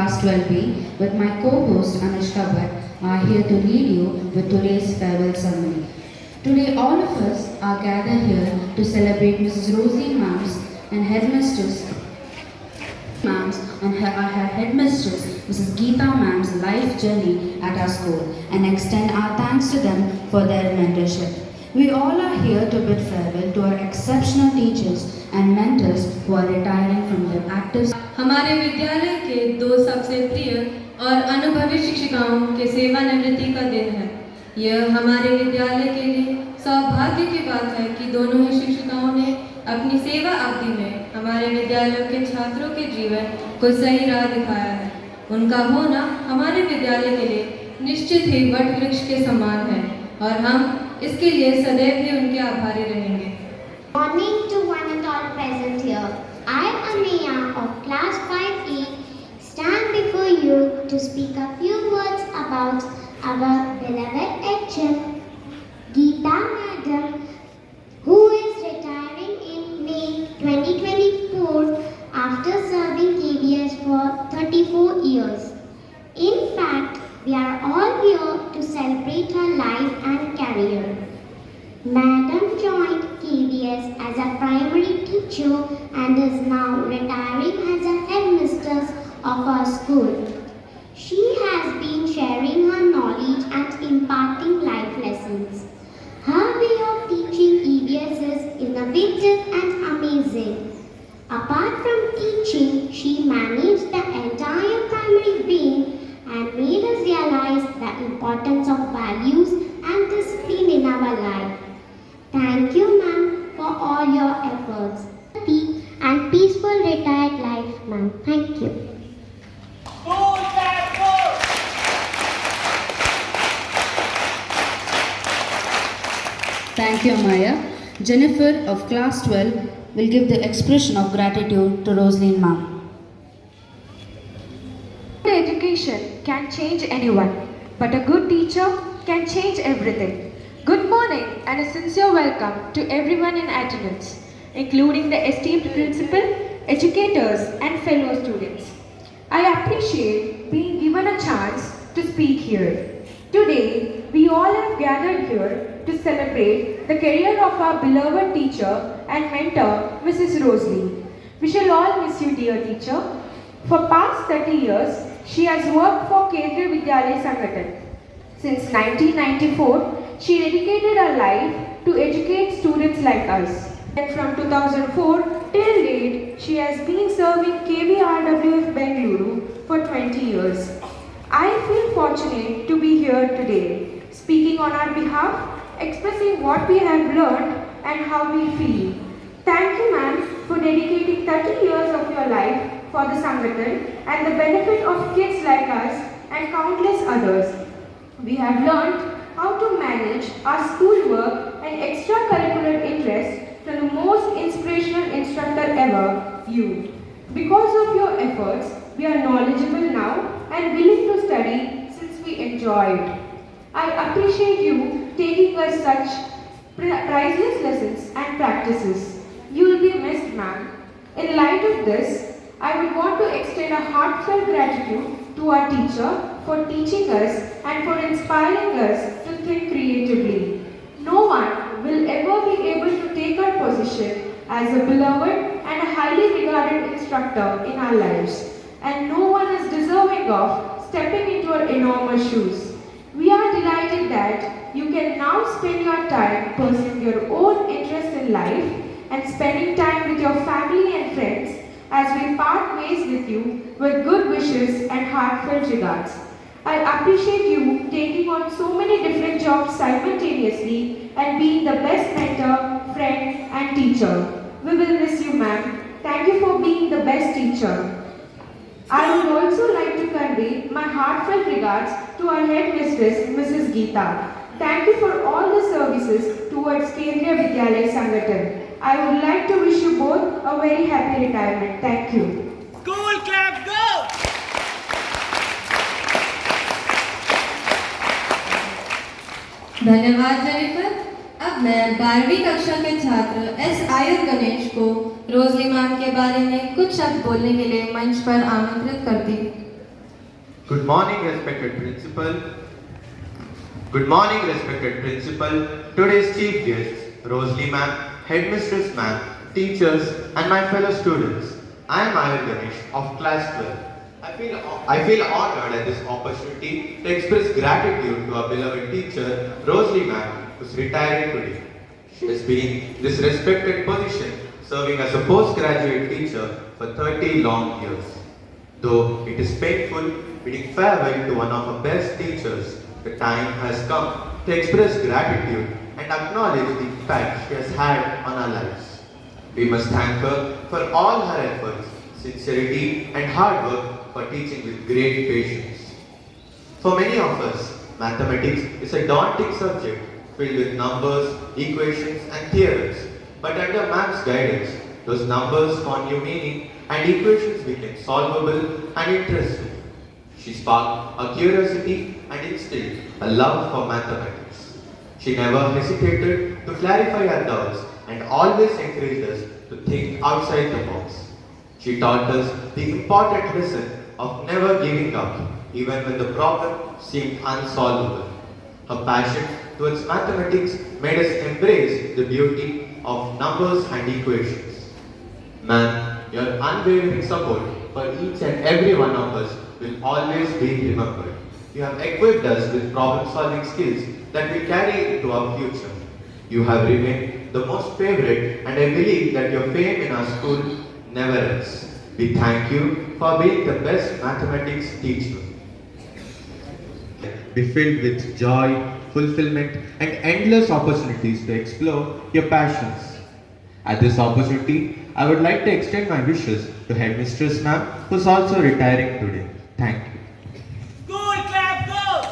Class 12B with my co-host Anushka Bhatt are here to lead you with today's farewell ceremony. Today all of us are gathered here to celebrate Mrs. Rosie Mams and Headmistress Mams on her headmistress Mrs. Geeta Mams' life journey at our school and extend our thanks to them for their mentorship. We all are here to bid farewell to our exceptional teachers and mentors who are retiring from their active. हमारे विद्यालय के दो सबसे प्रिय और अनुभवी शिक्षिकाओं के सेवानिवृत्ति का दिन है। यह हमारे विद्यालय के लिए सौभाग्य की बात है कि दोनों ही शिक्षिकाओं ने अपनी सेवा अवधि में हमारे विद्यालयों के छात्रों के जीवन को सही राह दिखाया है। उनका होना हमारे विद्यालय के लिए निश्चित ही वट वृक्ष के समान है और हम इसके लिए सदैव ही उनके आभारी रहेंगे। Morning to one and all present here. I, Ameya of Class 5E, stand before you to speak a few words about our beloved HM, Geeta Madam, who is retiring in May 2024 after serving KVS for 34 years. In fact, we are all here to celebrate her life and career. Madam joined KVS as a primary teacher and is now retiring as a headmistress of our school. She has been sharing her knowledge and imparting life lessons. Her way of teaching EVS is innovative and amazing. Apart from teaching, she managed the entire primary wing and made us realize the importance of values and discipline in our life. Thank you, ma'am, for all your efforts. Happy and peaceful retired life, ma'am. Thank you. Thank you, Maya. Jennifer of Class 12 will give the expression of gratitude to Rosaline Ma'am. Education can change anyone, but a good teacher can change everything. Good morning and a sincere welcome to everyone in attendance, including the esteemed principal, educators and fellow students. I appreciate being given a chance to speak here. Today, we all have gathered here to celebrate the career of our beloved teacher and mentor, Mrs. Rosalie. We shall all miss you, dear teacher. For past 30 years, she has worked for Kendriya Vidyalaya Sangathan. Since 1994, she dedicated her life to educate students like us. And from 2004 till date, she has been serving KVRWF Bengaluru for 20 years. I feel fortunate to be here today, speaking on our behalf, expressing what we have learned and how we feel. Thank you, ma'am, for dedicating 30 years of your life for the Sangathan and the benefit of kids like us and countless others. We have learned how to manage our schoolwork and extracurricular interests from the most inspirational instructor ever, you. Because of your efforts, we are knowledgeable now and willing to study since we enjoyed. I appreciate you taking us such priceless lessons and practices. You will be missed, ma'am. In light of this, I would want to extend a heartfelt gratitude to our teacher for teaching us and for inspiring us to think creatively. No one will ever be able to take our position as a beloved and a highly regarded instructor in our lives, and no one is deserving of stepping into our enormous shoes. We are delighted that you can now spend your time pursuing your own interests in life and spending time with your family and friends as we part ways with you with good wishes and heartfelt regards. I appreciate you taking on so many different jobs simultaneously and being the best mentor, friend and teacher. We will miss you, ma'am. Thank you for being the best teacher. I would also like to convey my heartfelt regards to our headmistress, Mrs. Geeta. Thank you for all the services towards Kendriya Vidyalaya Sangathan. I would like to wish you both a very happy retirement. Thank you. School clap, go! धन्यवाद Jennifer. अब मैं 12वीं कक्षा के छात्र S आयुर गणेश को Rosalie ma'am के बारे में कुछ शब्द बोलने के लिए मंच पर आमंत्रित करती हूँ। Good morning, respected principal. Good morning, respected principal, today's chief guests, Rosalie ma'am, headmistress ma'am, teachers, and my fellow students. I am Ayur Ganesh of class 12. I feel honored at this opportunity to express gratitude to our beloved teacher, Rosalie ma'am, who is retiring today. She has been in this respected position, serving as a postgraduate teacher for 30 long years. Though it is painful bidding farewell to one of our best teachers, the time has come to express gratitude and acknowledge the impact she has had on our lives. We must thank her for all her efforts, sincerity, and hard work for teaching with great patience. For many of us, mathematics is a daunting subject filled with numbers, equations, and theorems. But under ma'am's guidance, those numbers found new meaning and equations became solvable and interesting. She sparked a curiosity and instilled a love for mathematics. She never hesitated to clarify our doubts and always encouraged us to think outside the box. She taught us the important lesson of never giving up, even when the problem seemed unsolvable. Her passion towards mathematics made us embrace the beauty of numbers and equations. Ma'am, your unwavering support for each and every one of us will always be remembered. You have equipped us with problem-solving skills that we carry into our future. You have remained the most favorite, and I believe that your fame in our school never ends. We thank you for being the best mathematics teacher. Be filled with joy, fulfillment, and endless opportunities to explore your passions. At this opportunity, I would like to extend my wishes to Headmistress Ma'am, who is also retiring today. Thank you. School clap go!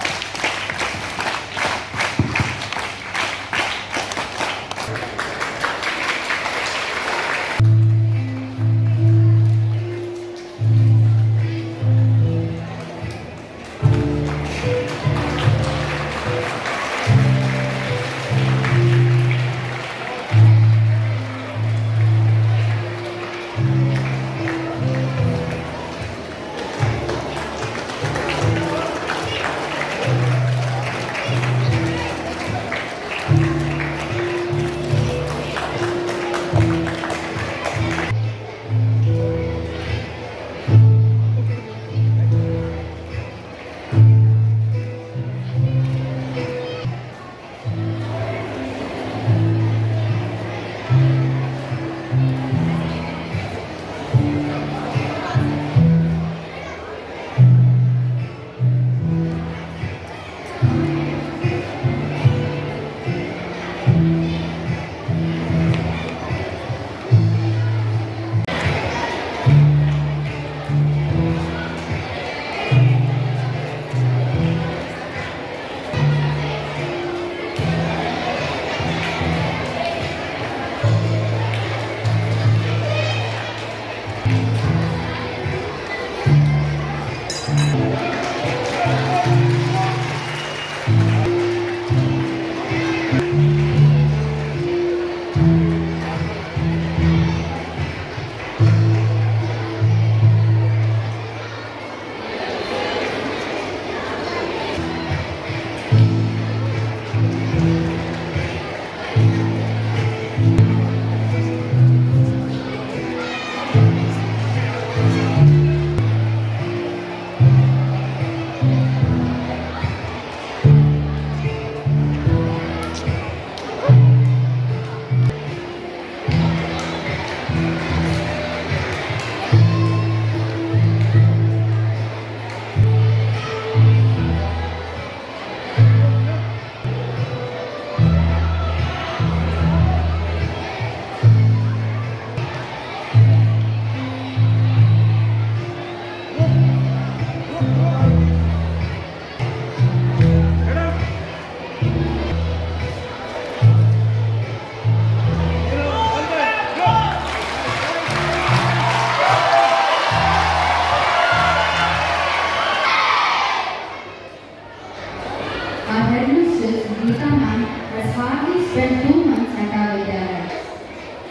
Our headmistress, Geeta ma'am, has hardly spent 2 months at our Vidyalaya.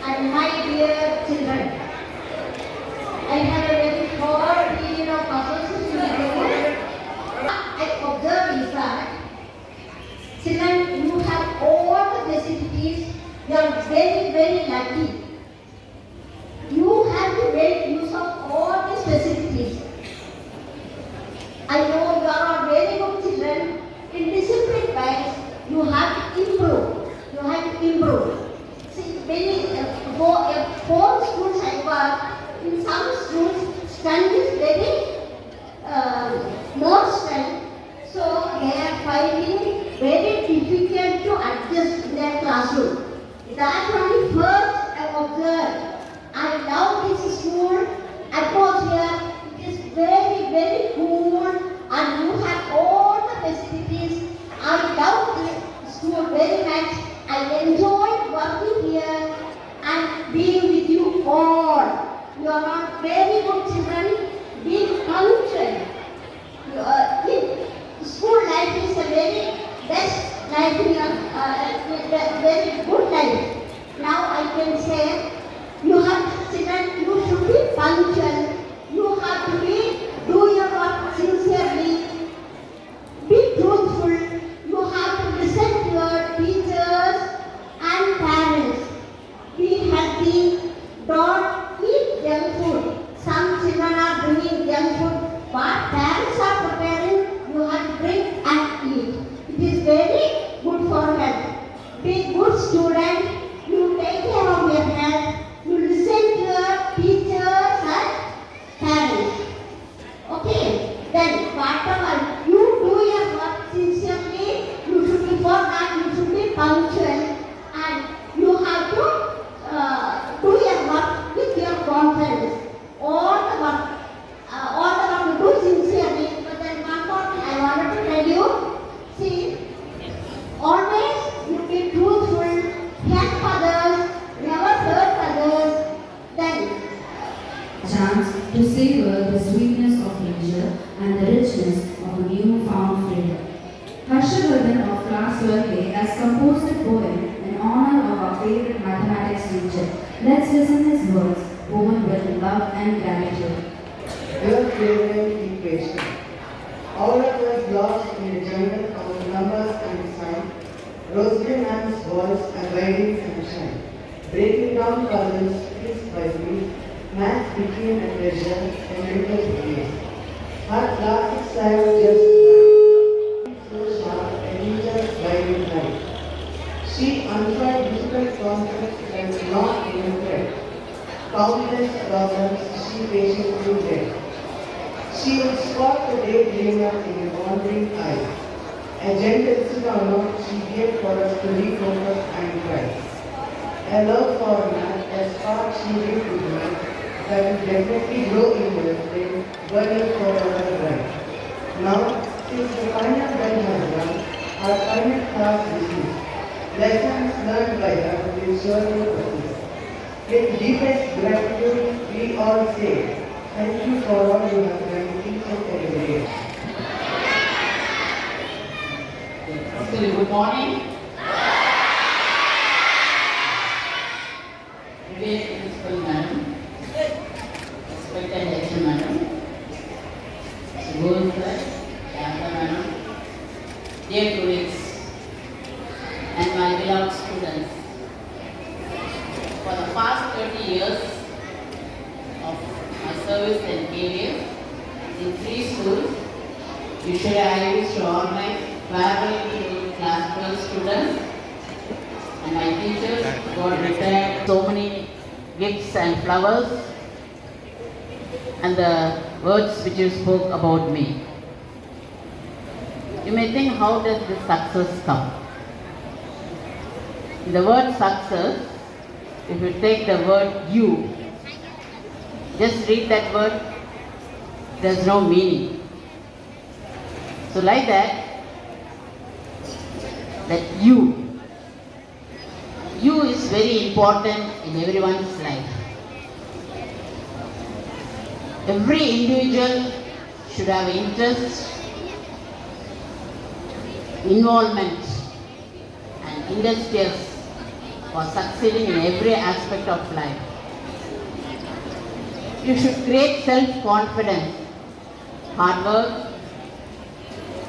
And my dear children, I have a very short period of association with you You are very, very lucky. You have to make use of all these facilities. I know you are all very good children. In discipline wise, you have to improve. You have to improve. See, many four schools I work. In some schools, strength is very more strength. So they are finding very difficult to adjust in their classroom. That only first I observed. I love this school atmosphere. It is very, very cool and you have all the facilities. I love this school very much. I enjoy working here and being with you all. You are not very good children. Be punctual. School life is a very best life in your very good life. Now I can say you have children, you should be punctual. You have to do your work sincerely. Be truthful. You have to listen to your teachers and parents. Be healthy. Don't eat junk food. Some children are bringing junk food, but parents are preparing. You have to drink and eat. It is very good for health. Be good student. You take care of your health. You listen to your teachers and parents. Okay. Then whatever you do your work sincerely, you should be for that. You should be punctual, and you have to do your work with your confidence. All the work you do sincerely. But then one more thing I wanted to tell you. See, always you be truthful, help others, never hurt others. Then Chance to savor the sweetness of nature and the richness of a new-found freedom. Harshavardhan of class 12A has composed a poem in honor of our favorite mathematics teacher. Let's listen his words, woven with love and gratitude. Dear favorite equation, all of us lost in the jungle of numbers and sign, Rosalie Ma'am's voice and guiding sunshine, breaking down puzzles piece by piece, maths became a treasure and mental peace. Her classic style just so sharp and teacher's guiding light. She unfurled difficult concepts and not in a thread. Countless problems she patiently did. She would spot the daydreamer in a wandering eye. A gentle sit-down she gave for us to refocus and try. A love for math, a spark she gave to math, that will definitely grow in the flame, burning for our right. Now, since the final bell has rung, our final class begins. Lessons learned by her will surely persist. With deepest gratitude, we all say, thank you for all you have done each and every day. Okay, good morning. Today, Principal Madam, respected Lecture Madam, Gold Sir, Camera Madam, dear colleagues, and my beloved students. For the past 30 years of my service and career in 3 schools, usually I used to organize farewell to class 12 students, and my teachers got retired so many gifts and flowers and the words which you spoke about me. You may think, how does this success come? In the word success, if you take the word you, just read that word, there's no meaning. So like that you is very important in everyone's life. Every individual should have interest, involvement and industrious for succeeding in every aspect of life. You should create self-confidence, hard work,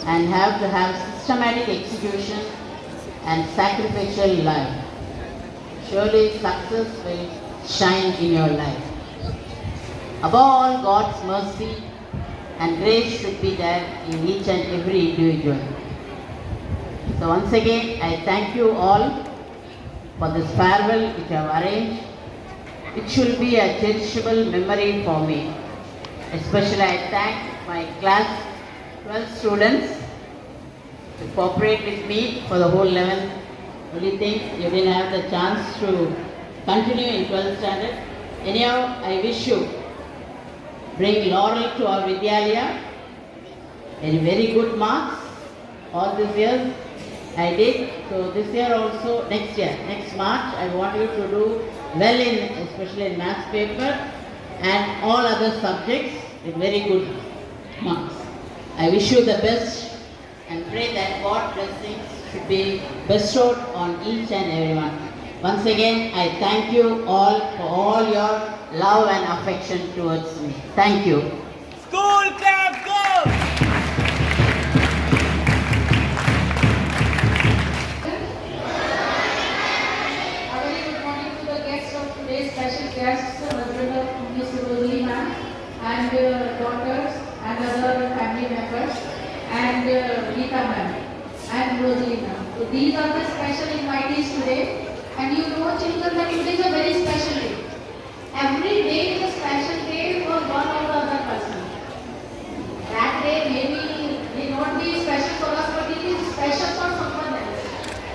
and have to have systematic execution and sacrificial life. surely success will shine in your life. Above all, God's mercy and grace should be there in each and every individual. So once again, I thank you all for this farewell which I have arranged. It should be a cherishable memory for me. Especially I thank my class 12 students to cooperate with me for the whole 11th. Only thing you didn't have the chance to continue in 12th standard. Anyhow, I wish you bring laurel to our Vidyalaya. Very good marks all these years. I did. So this year also, next year, next March, I want you to do well in, especially in maths paper and all other subjects with very good marks. I wish you the best and pray that God's blessings should be bestowed on each and everyone. Once again, I thank you all for all your love and affection towards me. Thank you. School clap go! A very good morning to the guests of today's special guests, husband of Miss Rosalie ma'am, and daughters and other family members, and Geeta ma'am and Rosalie ma'am. So these are the special invitees today, and you know children that today is a very special day. Every day is a special day for one or the other person. That day may not be special for us, but it is special for someone else.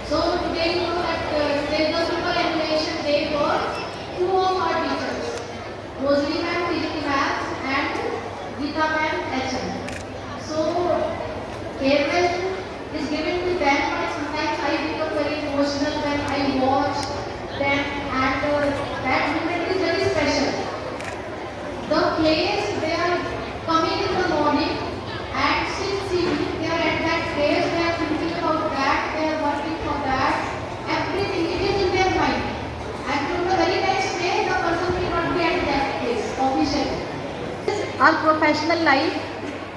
So today you know that there is a superannuation day for two of our teachers, Rosalie ma'am teaching maths and Geeta ma'am HM. So farewell is given to them, but sometimes I become very emotional when I watch them, and that moment is very special. The place they are coming in the morning and since evening they are at that place, they are thinking about that, they are working for that, everything it is in their mind. And from the very next day, the person will not be at that place officially. Our professional life,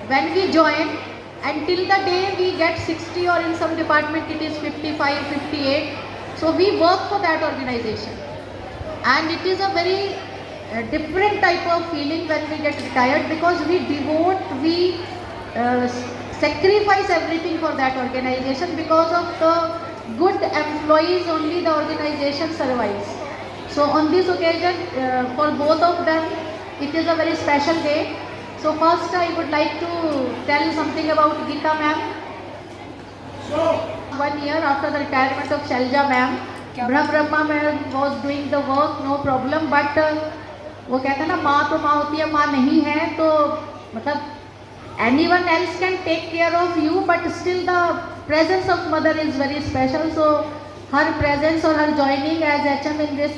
when we join, until the day we get 60 or in some department it is 55, 58. So we work for that organization. And it is a very different type of feeling when we get retired, because we devote, we sacrifice everything for that organization. Because of the good employees only the organization survives. So on this occasion, for both of them, it is a very special day. So first I would like to tell something about Geeta ma'am. 1 year after the retirement of Shalja ma'am, Brahma ma'am was doing the work, no problem, but वो कहते हैं ना, माँ तो माँ होती है, माँ नहीं है तो मतलब anyone else can take care of you, but still the presence of mother is very special. So her presence or her joining as HM in this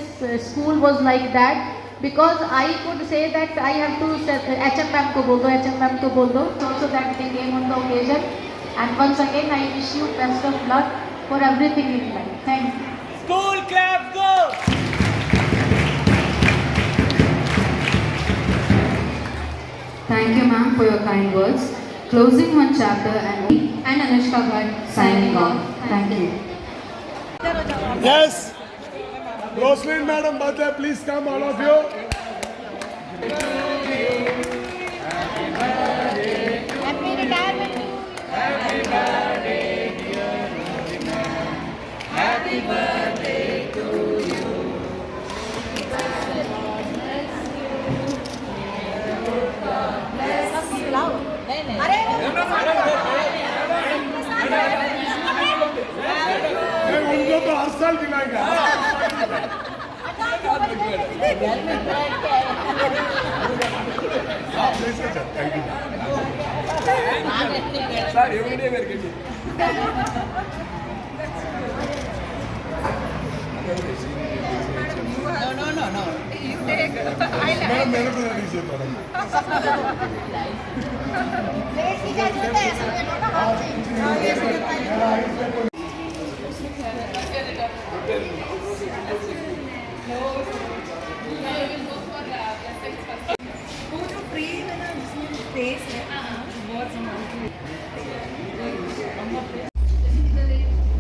school was like that. Because I could say that I have to HM ma'am ko bol do, HM ma'am ko bol do, also that they came on the occasion. And once again, I wish you best of luck for everything in life. Thank you. School clap go! Thank you, ma'am, for your kind words. Closing one chapter and Anushka Bhatt signing off. Thank you. Yes. Rosaline Madam Butler, please come, all of you. Happy retirement. Happy birthday, dear Rosaline. Happy birthday to you. उनको तो हर साल दिलाएगा. Thank you. Sir, every day we are getting. No. You take. Madam, मैंने तो नहीं दिया madam. Let's see that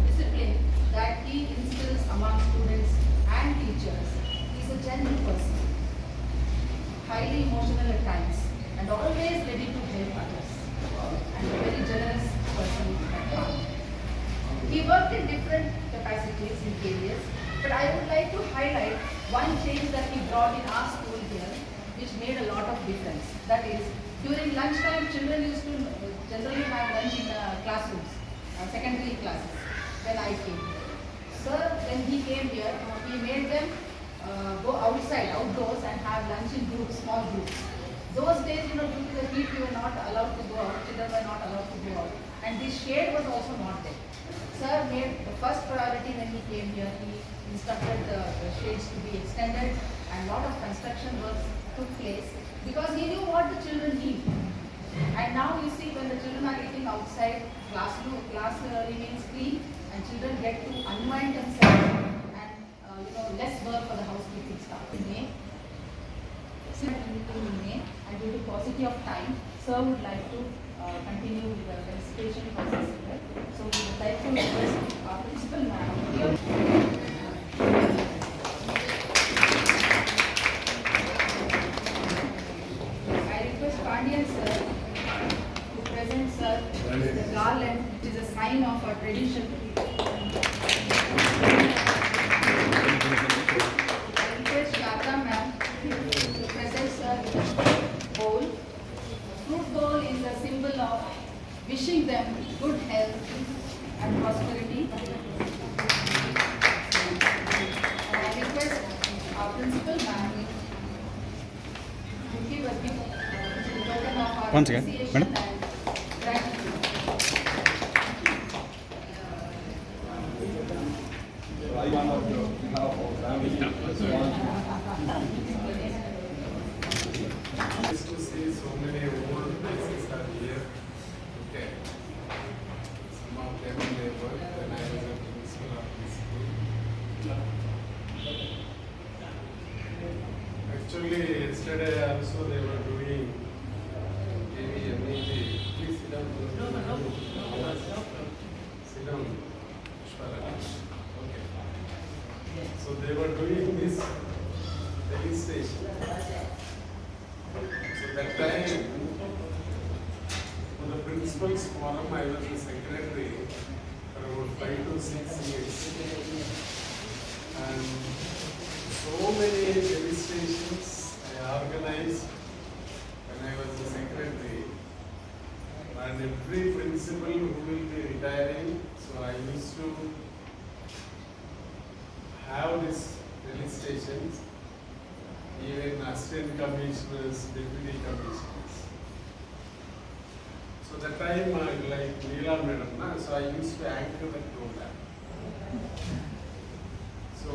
discipline that he instills among students and He worked in different capacities in areas, but I would like to highlight one change that he brought in our school here, which made a lot of difference. That is, during lunchtime, children used to generally have lunch in classrooms, secondary classes, when I came here. Sir, when he came here, he made them go outside, outdoors, and have lunch in groups, small groups. Those days, due to the heat, we were not allowed to go out, children were not allowed to go out, and this shade was also not there. Sir made the first priority when he came here. He instructed the shades to be extended, and lot of construction works took place because he knew what the children need. And now you see, when the children are eating outside, class remains clean, and children get to unwind themselves, and less work for the housekeeping staff. In May, and due to paucity of time, sir would like to continue with the registration process here. So we would like to request our principal ma'am here. I request Pandian sir to present sir the garland, which is a sign of our tradition. I request Shata ma'am to present sir the bowl. Fruit bowl is a symbol of wishing them good health and prosperity. And I request our principal ma'am to give a gift which is a token of our Once again, appreciation madam. and gratitude. Nice to see so many old faces are here. Okay. Some of them they work when I was a principal of this school. Actually, yesterday also they were doing MEG. Please sit down. Sit down. Pushparani. Okay. So they were doing this registration. So that time, for the principal's forum, I was the secretary for about 5 to 6 years. And so many demonstrations I organized when I was the secretary. And every principal who will be retiring, so I used to have these demonstrations. Even assistant commissioners, deputy commissioners. So that time, like Neela madam, so I used to anchor that program. So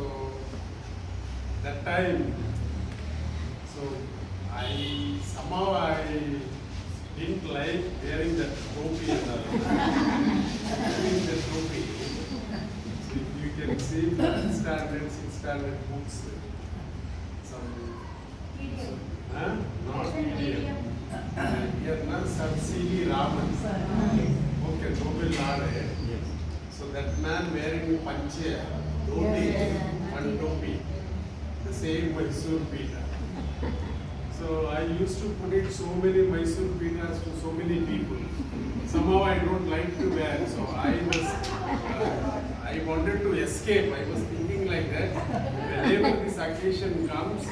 that time, so somehow I didn't like wearing that topi and all. Wearing the topi. So if you can see 5th standard, 6th standard books, not medium. Here now Sir C.V. Raman. Okay, Nobel laureate. So that man wearing panche, dhoti, one topi, the same Mysore pita. So I used to put it so many Mysore pitas to so many people. Somehow I don't like to wear, so I wanted to escape. I was thinking like that. Whenever this occasion comes,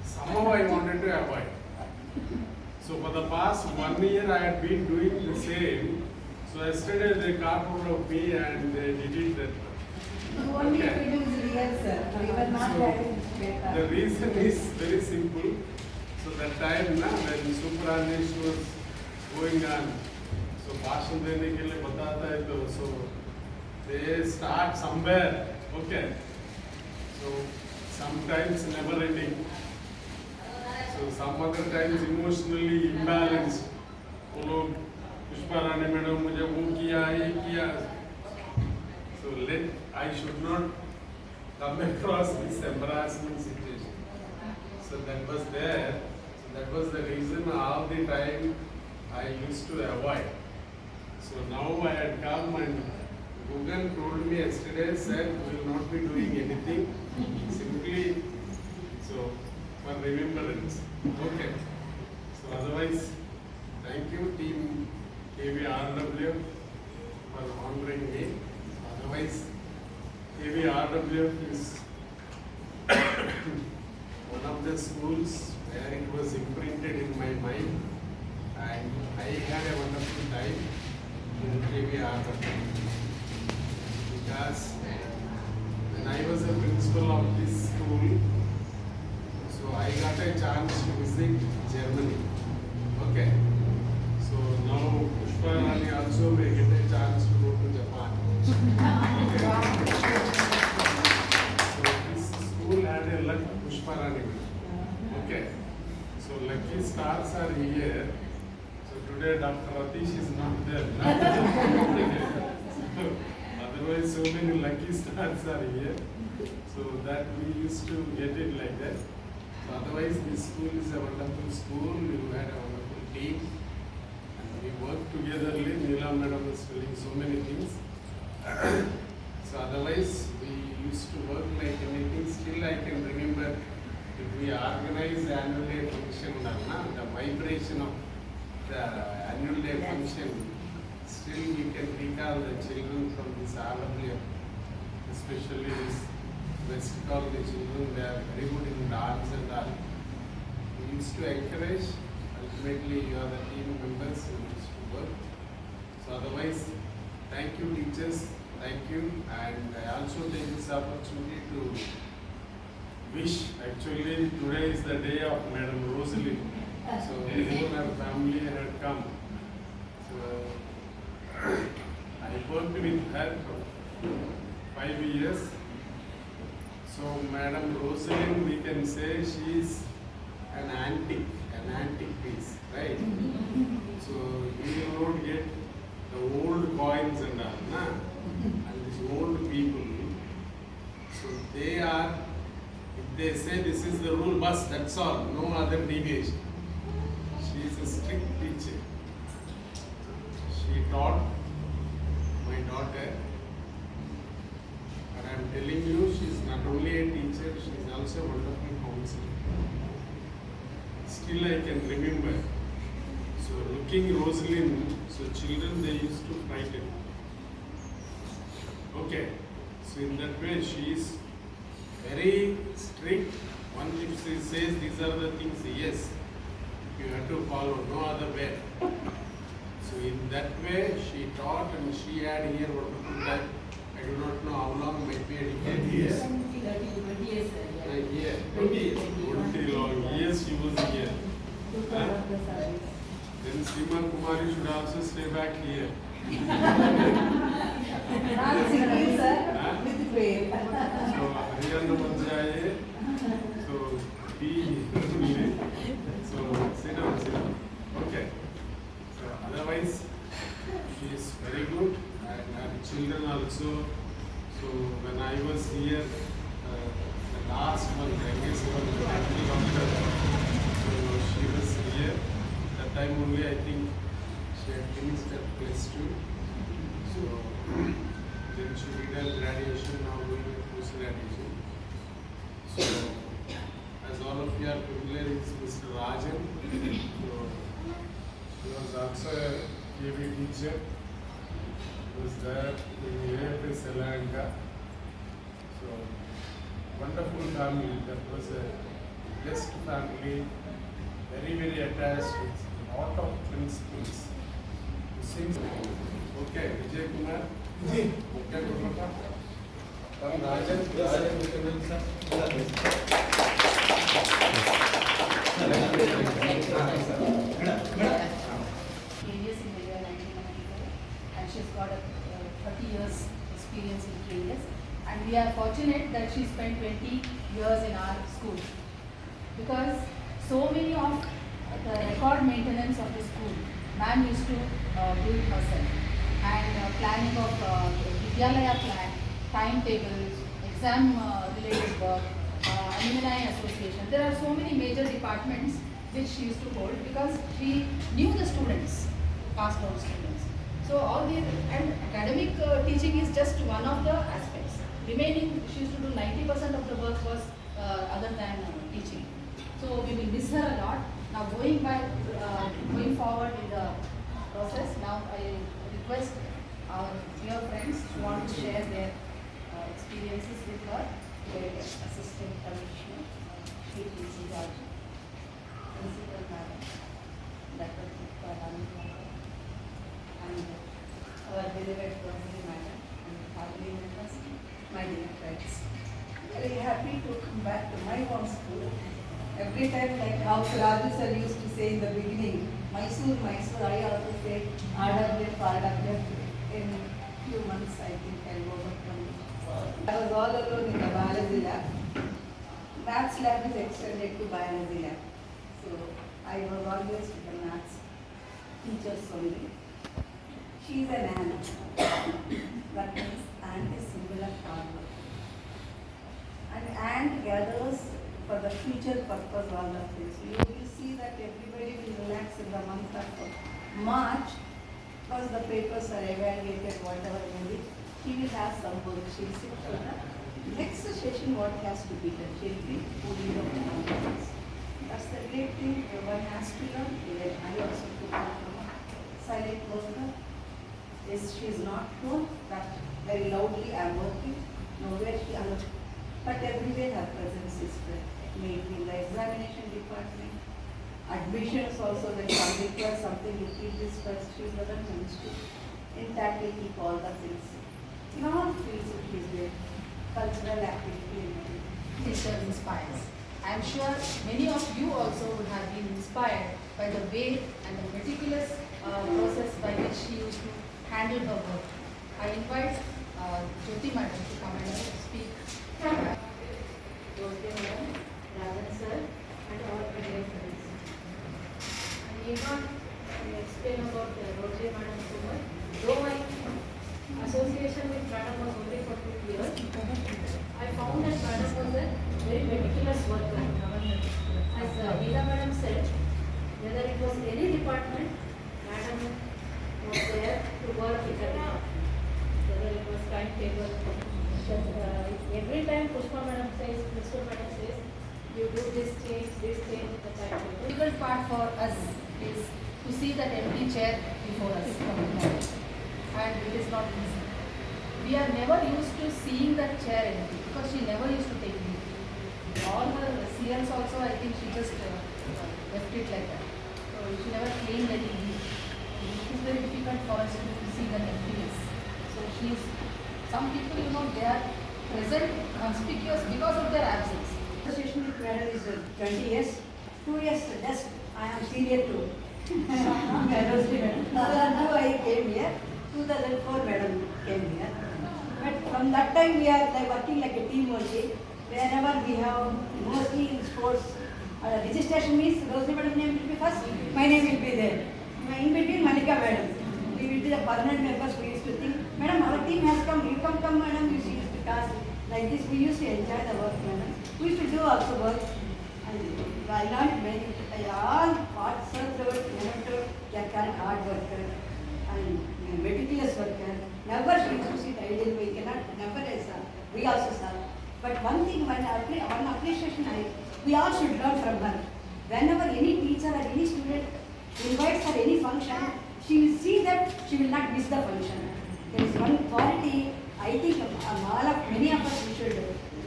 somehow I wanted to avoid. So for the past 1 year I had been doing the same. So yesterday they caught hold of me and they did it that way. Only if it is real, sir. We were not having data. The reason is very simple. So that time when Superanesh was going on, so Bhashan dene ke liye batata hai to, so they start somewhere. Okay. So sometimes never ending. So some other times emotionally imbalanced. वो लोग पुष्पा रानी madam मुझे वो किया ये किया. So I should not come across this embarrassing situation. So that was there. So that was the reason all the time I used to avoid. So now I had come and Gugan told me yesterday, said we will not be doing anything. Simply so for remembrance. Okay. So otherwise, thank you team KVRW for honoring me. RWF is one of the schools where it was imprinted in my mind, and I had a wonderful time in KVRWF because when I was a principal of this school, so I got a chance to visit Germany. Okay. So now Pushpa Rani also may get a chance to go to Japan. Okay. So this school had a luck Pushpa Rani. Okay. So lucky stars are here. So today Dr. Atish is not there. Otherwise so many lucky stars are here. So that we used to get it like that. So otherwise this school is a wonderful school. You had a wonderful team. We work togetherly. Neela madam is telling so many things. So otherwise we used to work like anything. Still I can remember if we organize the annual day function, the vibration of the annual day function, still we can recall the children from this RWF, especially this West Colony children. They are very good in dance and all. We used to encourage. Ultimately, you are the team members who used to work. So otherwise, thank you teachers, thank you. And I also take this opportunity to wish, actually today is the day of Madam Rosalie. So even her family had come. So I worked with her for 5 years. So Madam Rosalind, we can say she is an antique piece, right? So we don't get the old coins and all, and these old people. So they are, if they say this is the rule, bus, that's all, no other deviation. She is a strict teacher. She taught my daughter. But I am telling you, she is not only a teacher, she is also a wonderful counselor. Still I can remember. So looking Rosalind, so children they used to frighten. Okay. So in that way she is very strict. One if she says these are the things, yes, you have to follow, no other way. So in that way she taught, and she had here wonderful time. I do not know how long, might be a decade years. 20 years. Yeah, 20 long years she was here. Then Sima Kumari should also stay back here. So Hariyana Panchaye, so be so sit down. Okay. So otherwise she is very good, and her children also. So when I was here, the last one, the youngest one, the family doctor, so she was here. That time only I think she had finished her +2. So then she did her graduation, now doing her post-graduation. So as all of you are familiar, is Mr. Rajan. So he was also a KB teacher. He was there in AFS Sri Lanka. So wonderful family. That was a blessed family. Very, very attached with a lot of principles. Okay, Vijay Kumar. Okay, Kumar. Rajan, you can make KDS in the year 1994, and she's got a 30 years experience in KDS. And we are fortunate that she spent 20 years in our school, because so many of the record maintenance of the school, ma'am used to do it herself, and planning of Vidyalaya plan, timetables, exam related work, alumni association. There are so many major departments which she used to hold, because she knew the students, passed out students. So all these, and academic teaching is just one of the aspects. Remaining, she used to do 90% of the work was other than teaching. So we will miss her a lot. Now going forward in the process, now I request our dear friends who want to share their experiences with her, with Assistant Commissioner, Shri T.C. Raj, Principal Madam, Dr. Gupta Rani Madam, and our beloved Rosemary Madam, and family members, my dear friends. Very happy to come back to my home school. Every time, like how Raju sir used to say in the beginning, Mysore, Mysore, I always say, RW, RW. In few months, I think I'll overcome. I was all alone in the biology lab. Maths lab is extended to biology lab. So I was always with the maths teachers only. She is an ant. That means ant is symbol of hard work. And ant gathers for the future purpose all the things. You will see that everybody will relax in the month of March because the papers are evaluated, whatever maybe. She will have some work. She will sit for the next session what has to be done. She will be putting up the That's the great thing one has to learn. Even I also took it from a silent worker. Yes, she is not known, but very loudly I am working. Nowhere she alone. But everywhere her presence is felt. Maybe in the examination department, admissions also when some require something you keep this first. She is the one who needs to intactly keep all the things. In all fields it is there. Cultural activity. Teacher inspires. I am sure many of you also would have been inspired by the way and the meticulous process by which she used to handle her work. I invite Jyoti Madam to come and speak. Jyoti Madam, Rajan sir, and all dear friends. I need not explain about Rosary Madam so much. Though my association with Madam was only for 2 years, I found that Madam was a very meticulous worker. As Veena Madam said, whether it was any department, Madam was there to work with the department. Whether it was timetable, every time Pushpa Madam says, Mr. Madam says, you do this change, the timetable. The difficult part for us is to see that empty chair before us and it is not easy. We are never used to seeing that chair empty because she never used to take leave. All her CLs also, I think she just left it like that. So she never claimed any leave. It is very difficult for us to see that emptiness. So she's, some people, they are present, conspicuous because of their absence. Association with Madam is 20 years. 2 years just I am senior too. 2002 I came here. 2004 Madam came here. But from that time we are like working like a team only. Wherever we have, mostly in sports, registration means Rosary Madam name will be first, my name will be there. In between Malika Madam. We will be the permanent members. We used to think, Madam, our team has come, you come Madam, you used to talk. Like this, we used to enjoy the work, Madam. We used to do also work. And I learned many, all hard served, hard worker and meticulous worker. Never she used to sit idle, we cannot, never as we also serve. But one thing, one appreciation, we all should learn from her. Whenever any teacher or any student invites her any function, she will see that she will not miss the function. There is one quality, I think many of us we should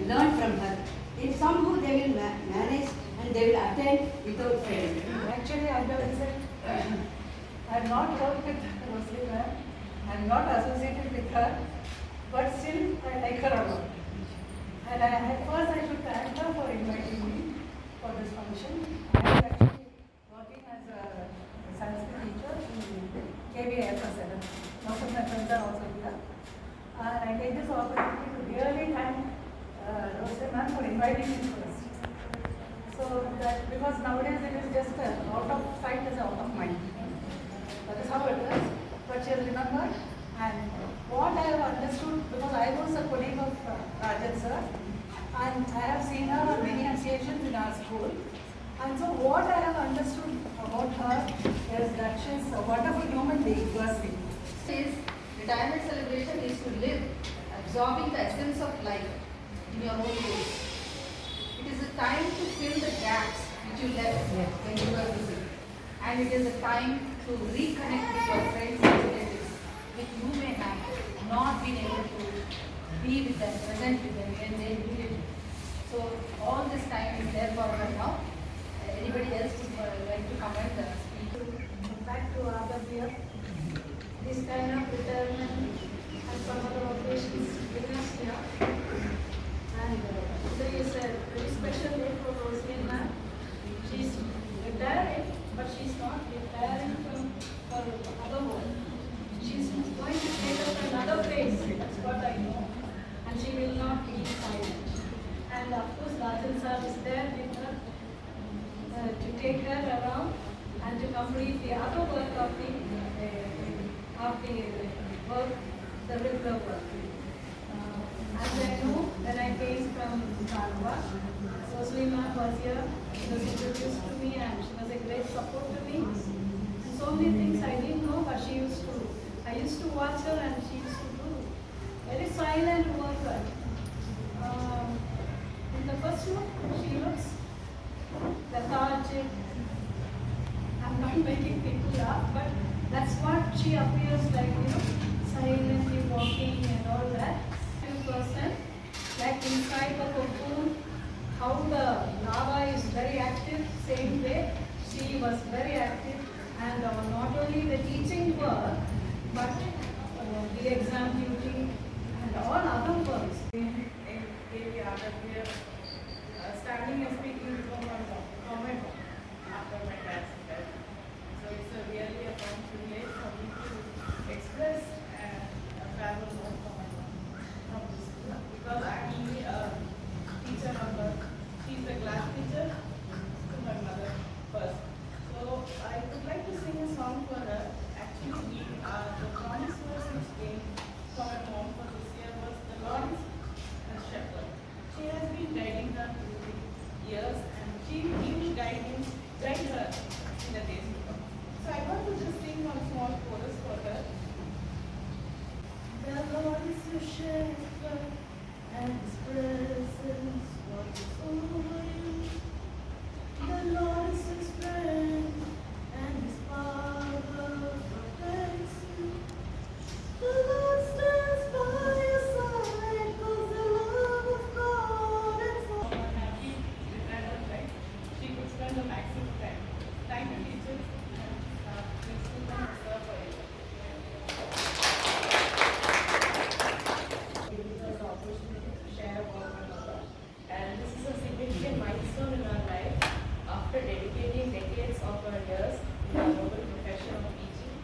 learn from her. In some who they will manage and they will attend without fail. Actually, I have not worked with Rosary Ma'am. I am not associated with her, but still I like her a lot. And first I should thank her for inviting me for this function. I am actually working as a Sanskrit teacher in KVFS. Most of my friends are also here. And I take this opportunity to really thank Rosary Ma'am for inviting me first. So that because nowadays it is just out of sight is out of mind. That is how it is. But she has remembered. And what I have understood, because I was a colleague of Rajan sir, and I have seen her on many occasions in our school. And so what I have understood about her is that she is a wonderful human being, firstly. Says retirement celebration is to live, absorbing the essence of life in your own way. It is a time to fill the gaps which you left when you were busy. And it is a time to reconnect with your friends and relatives which you may have not been able to be with them, present with them, and they do it. So all this time is there for her now. Anybody else would like to comment speak? Back to Abhavya. This kind of retirement and some other occasions witnessed here. And today is a very special day for Rosie ma'am. She's retiring, but she's not retiring from her other work. She's going to take up another phase, that's what I know. And she will not be silent. And of course, Rajan sir is there with her to take her around and to complete the other work of the work, the regular work. As I know, when I came from Karwa, Rosalie ma'am was here. She was introduced to me and she was a great support to me. And so many things I didn't know, but she used to. I used to watch her and she used to do very silent worker. In the first look, she looks lethargic. I'm not making people laugh, but that's what she appears like, silently walking and all that. Person, like inside the cocoon, how the larva is very active, same way, she was very active, and not only the teaching work, but the exam duty and all other works. Standing and speaking before my comment after my dad's death. So it's really a fun privilege for me to express a farewell note for my mom from this school, because I'm actually a teacher of her. She's a class teacher to my mother first. So I would like to sing a song for her. Actually, the promise verse which came from my mom for this year was the Lord is a shepherd. She has been guiding her through the years, and she will guide her in the days to come. So I want to just sing one small chorus for her. The Lord is your shepherd, and His presence watches over you. The Lord is His strength, and His power protects you. The Lord stands by your side, 'cause the love of God and for her happy retirement life. She could spend the maximum time. Thank you, teachers, and principal and sir for it. Giving us the opportunity to share about one another. And this is a significant milestone in our life after dedicating decades of our years in the noble profession of teaching.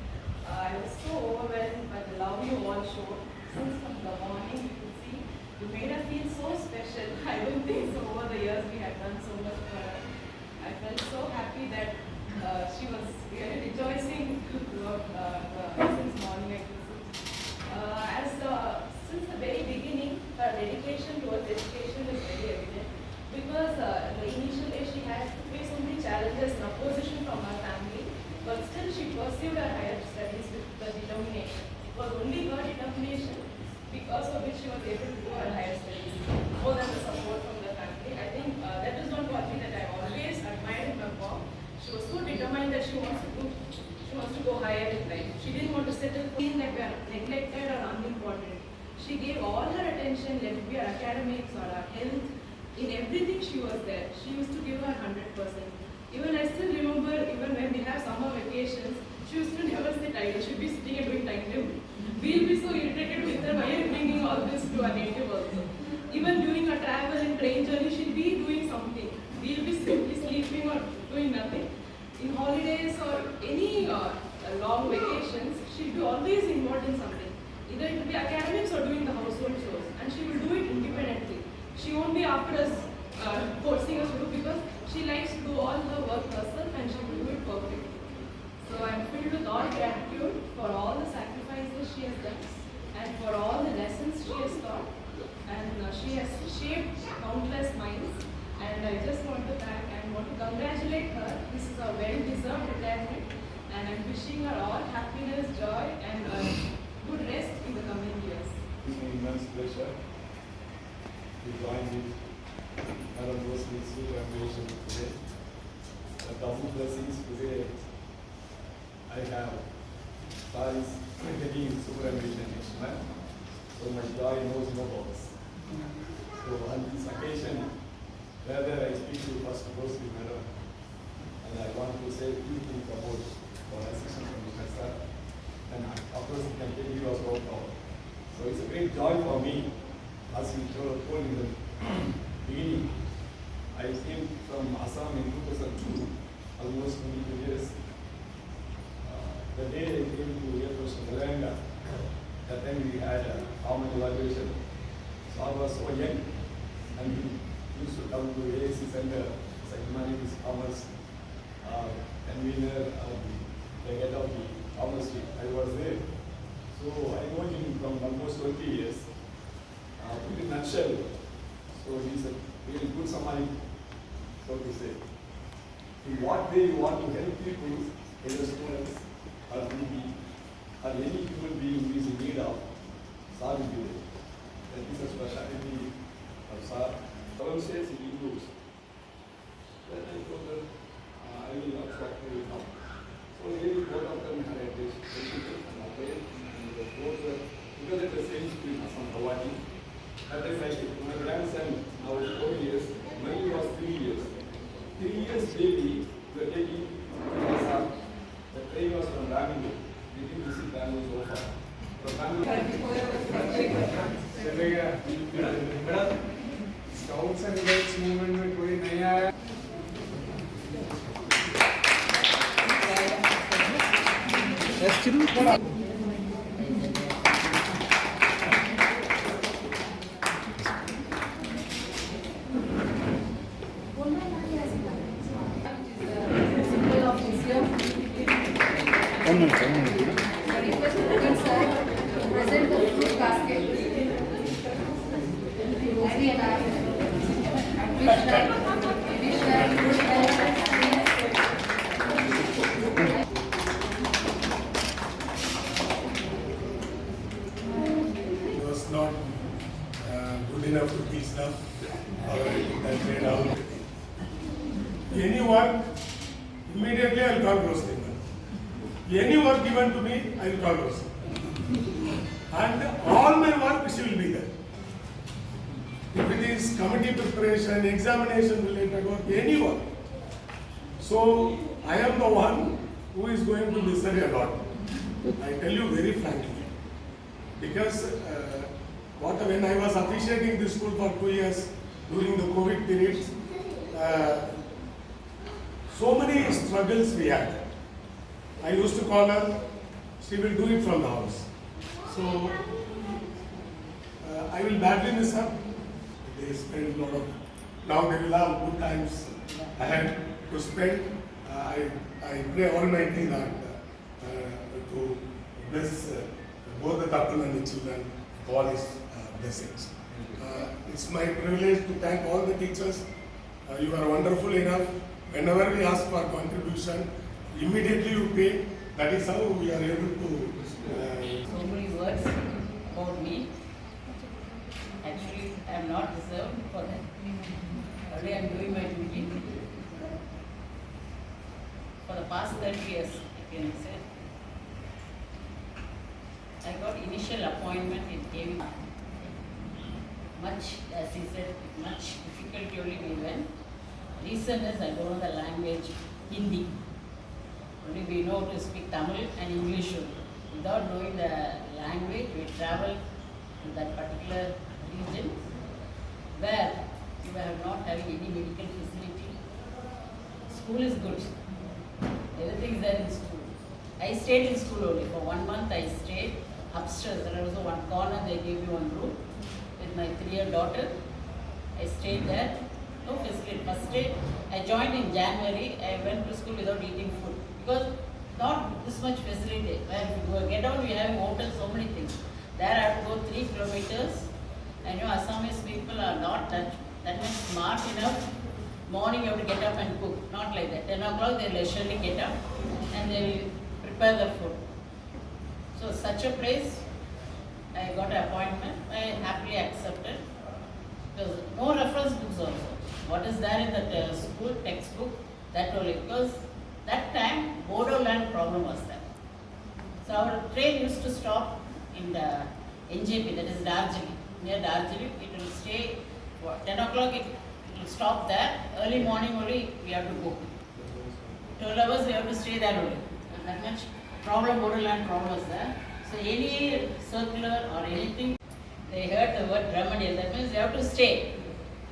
I was so overwhelmed by the love you all showed. Since from the morning you could see, you made her feel so special. I don't think so over the years we had done so much for her. I felt so happy that she was really rejoicing since morning I could see. Since the very beginning, her dedication towards education is very evident, because the initial days she had to face so many challenges and opposition from her family, but still she pursued her higher studies with the determination. It was only her determination because of which she was able to do her higher studies, more than the support from the family. I think that is one quality that I always admired in her mom. She was so determined that she wants to go higher in life. She didn't want to settle for being like we are neglected or unimportant. She gave all her attention, let it be our academics or our health. In everything she was there. She used to give her 100%. Even I still remember, even when we have summer vacations, she used to never sit idle. She would be sitting and doing timetable. We'll be so irritated with her, why are you bringing all this to our native also? Even during our travel and train journey, she'll be doing something. We'll be simply sleeping or doing nothing. In holidays or any long vacations, she'll be always involved in something. Either it will be academics or doing the household chores. And she will do it independently. She won't be after us, forcing us to do, because she likes to do all her work herself and she will do it perfectly. So I'm filled with all gratitude for all the sacrifices she has done and for all the lessons she has taught. And she has shaped countless minds. And I just want to thank and want to congratulate her. This is a well-deserved retirement. And I'm wishing her all happiness, joy and good rest in the coming years. It's an immense pleasure to join with Madam Rosalie's superannuation today. A double blessings today. I have Sari's taking superannuation next month. So So my joy knows no bounds. So on this occasion, whether I speak to First Rosely Madam, and I want to say a few things about our Assistant Commissioner sir, and of course you can tell you also proud. So it's a great joy for me, as we told in the beginning. I came from Assam in 2002, almost 22 years. The day I came to here was Telangana. That time we had a common evaluation. So I was so young, and we used to come to AAC Center, Humanities Commerce, convener, the head of the Commerce Street. I was there. So I know him from almost 20 years. In a nutshell, so he's a really good Somali, so to say. In what way you want to help people, either students or BB, or any human being who is in need of, SAR will be there. That is a specialty of SAR. Someone says he improves. Then I told her, I will not talk to you now. So really both of them had a relationship and a prayer, and both were together at the same school in Assam, Hawaii. That is like my grandson, now is 4 years, when he was 3 years. 3 years baby, we were taking to Assam. The train was from Bangalore. We didn't visit Bangalore so far. From Bangalore. Scouts and Guides movement में कोई नहीं आया. Present the fruit basket. It was not good enough to be stuff. That made out. Any work, immediately I'll call Rosely. Any work given to me, I'll call Rosely. And all my work, she will be there. If it is committee preparation, examination related work, any work. So I am the one who is going to miss her a lot. I tell you very frankly. Because when I was officiating this school for 2 years during the COVID period, so many struggles we had. I used to call her, she will do it from the house. So I will badly miss her. They spend a lot of, now they will have good times ahead to spend. I pray Almighty that to bless both the couple and the children, all His blessings. It's my privilege to thank all the teachers. You are wonderful enough. Whenever we ask for contribution, immediately you pay. That is how we are able to. So many words about me. Actually, I am not deserved for that. Only I am doing my duty. For the past 30 years, I can say, I got initial appointment in KV. Much, as he said, much difficulty only we went. Reason is I don't know the language, Hindi. Only we know to speak Tamil and English only. Without knowing the language, we travel to that particular region where you are not having any medical facility. School is good. Everything is there in school. I stayed in school only. For 1 month I stayed upstairs. There was one corner, they gave me one room with my 3-year daughter. I stayed there. No facility. First day I joined in January. I went to school without eating food because not this much facility. When you get down, we have hotels, so many things. There I have to go 3 kilometers. I know Assamese people are not that much smart enough. Morning you have to get up and cook. Not like that. 10 o'clock they leisurely get up and they will prepare the food. So such a place, I got an appointment. I happily accepted. Because no reference books also. What is there in the school textbook, that only. Because that time Bodoland problem was there. So our train used to stop in the NJP, that is Darjeeling, near Darjeeling. It will stay for 10 o'clock, it will stop there. Early morning only we have to go. 12 hours we have to stay there only. That much problem, borderland problem was there. So any circular or anything, they heard the word remedial, that means you have to stay.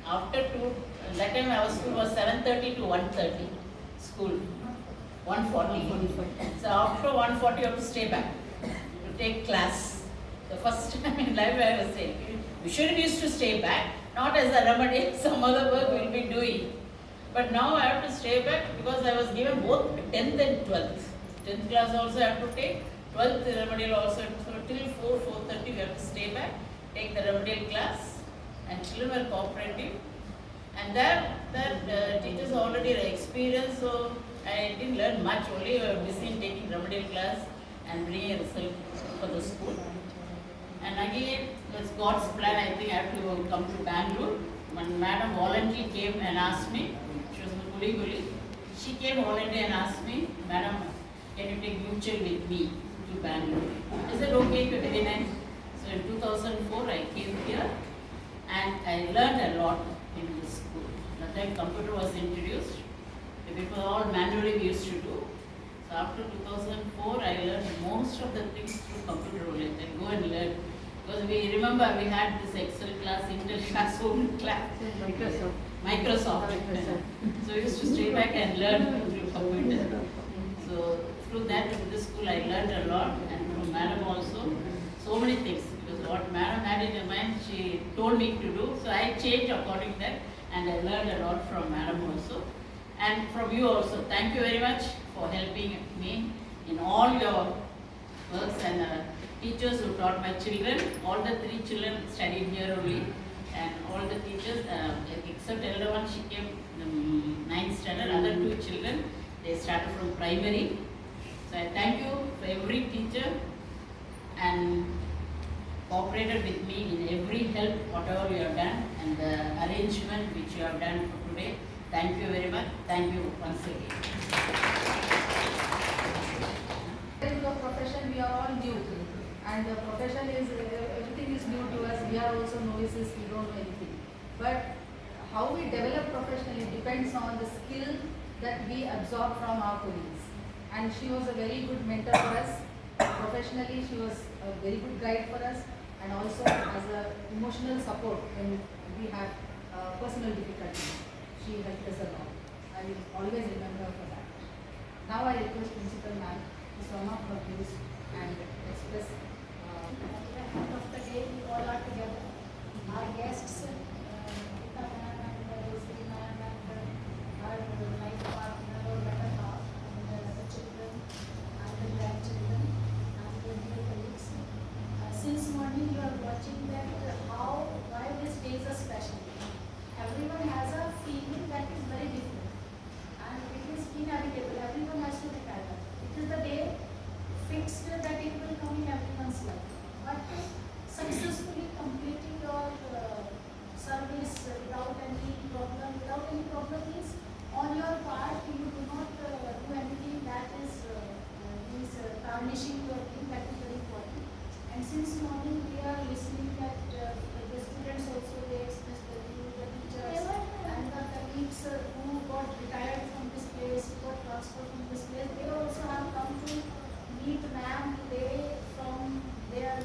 After 2, that time our school was 7:30 to 1:30, school, 1:40. So after 1:40 you have to stay back to take class. The first time in life I was saying, usually we used to stay back, not as a remedy, some other work we will be doing. But now I have to stay back because I was given both 10th and 12th. 10th class also I have to take, 12th remedial also, so till 4:30 we have to stay back, take the remedial class, and children were cooperative. And that teachers already experienced, so I didn't learn much, only I was busy in taking remedial class and bringing a result for the school. And again, it's God's plan, I think I have to come to Bangalore. When Madam voluntarily came and asked me, she was in Kuliguri, she came voluntarily and asked me, Madam, can you take mutual with me to Bangalore? I said, okay, very nice. So in 2004, I came here and I learned a lot in this school. That time computer was introduced. Before all manually we used to do. So after 2004, I learned most of the things through computer only. Then go and learn. Because we remember we had this Excel class, Intel class, home class. Microsoft. So we used to stay back and learn through computer. So through that, in this school, I learned a lot, and from Madam also, so many things. Because what Madam had in her mind, she told me to do. So I changed according to that, and I learned a lot from Madam also. And from you also. Thank you very much for helping me in all your works, and teachers who taught my children. All the 3 children studied here only, and all the teachers, except elder one, she came 9th standard. Other 2 children, they started from primary. So I thank you for every teacher and cooperated with me in every help, whatever you have done, and the arrangement which you have done for today. Thank you very much. Thank you once again. In the profession, we are all new, and the profession is, everything is new to us. We are also novices, we don't know anything. But how we develop professionally depends on the skill that we absorb from our colleagues. And she was a very good mentor for us. Professionally, she was a very good guide for us, and also as a emotional support when we have personal difficulties. She helped us a lot. I will always remember her for that. Now I request Principal Ma'am to sum up her views and express. At the end of the day, we all are together. Our guests, Gita Ma'am and Rosie Ma'am and our life partner or better half, and the children and the grandchildren and the dear colleagues. Since morning you are watching that why these days are special. Everyone has a feeling that is very different, and it is inevitable. Everyone has to retire. It is the day fixed that it will come in everyone's life. But successfully completing your service without any problem means on your part you do not do anything that is tarnishing your thing. That is very important. And since morning we are listening that the students also they express their view, the teachers and the colleagues who got retired from this place, who got transferred from this place, they also have come to meet ma'am today from their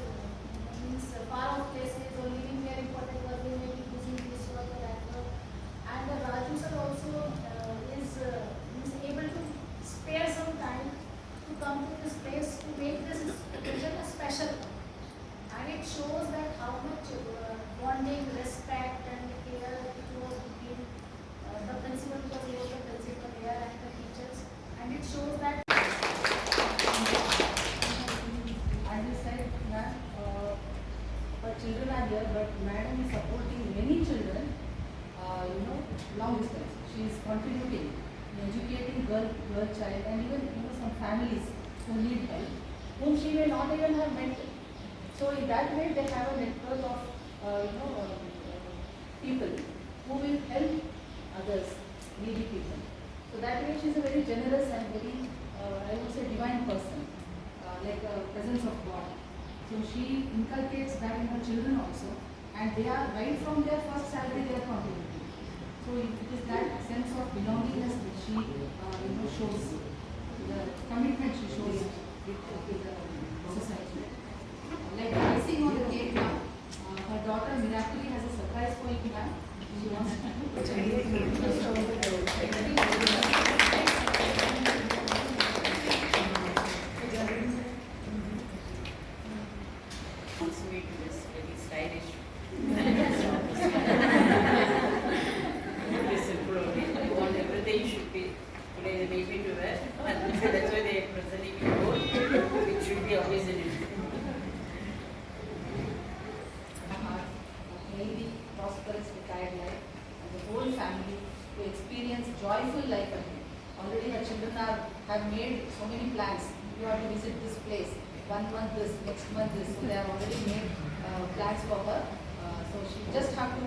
far off places or living their important work. They may be busy in this work or that work. And Raju sir also is able to spare some time to come to this place to make this occasion a special one. And it shows that how much bonding, respect and care it was between the principal, because he was the principal here, and the teachers. And it shows that As you said, ma'am, children are here, but madam is supporting many children, long distance. She is contributing in educating girl child, and even some families who need help, whom she may not even have met. So in that way, they have a network of people who will help others, needy people. So that way, she is a very generous and very, I would say, divine person, like a presence of God. So she inculcates that children also, and they are right from their first salary they are contributing. So it is that sense of belongingness that she shows, the commitment she shows with the society. Like icing on the cake now, her daughter miraculously has a surprise for you now. She wants wants me to this very stylish. Very simple only. They want everything should be today they make me to wear. And that's why they are presenting me gold. It should be always in it. a healthy, prosperous, retired life, and the whole family to experience joyful life ahead. Already her children have made so many plans. You have to visit this place, 1 month this, next month this. So they have already made plans for her. So she just have to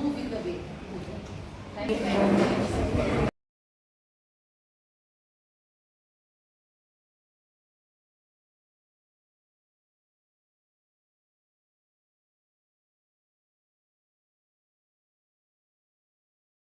move with the way. Thank you.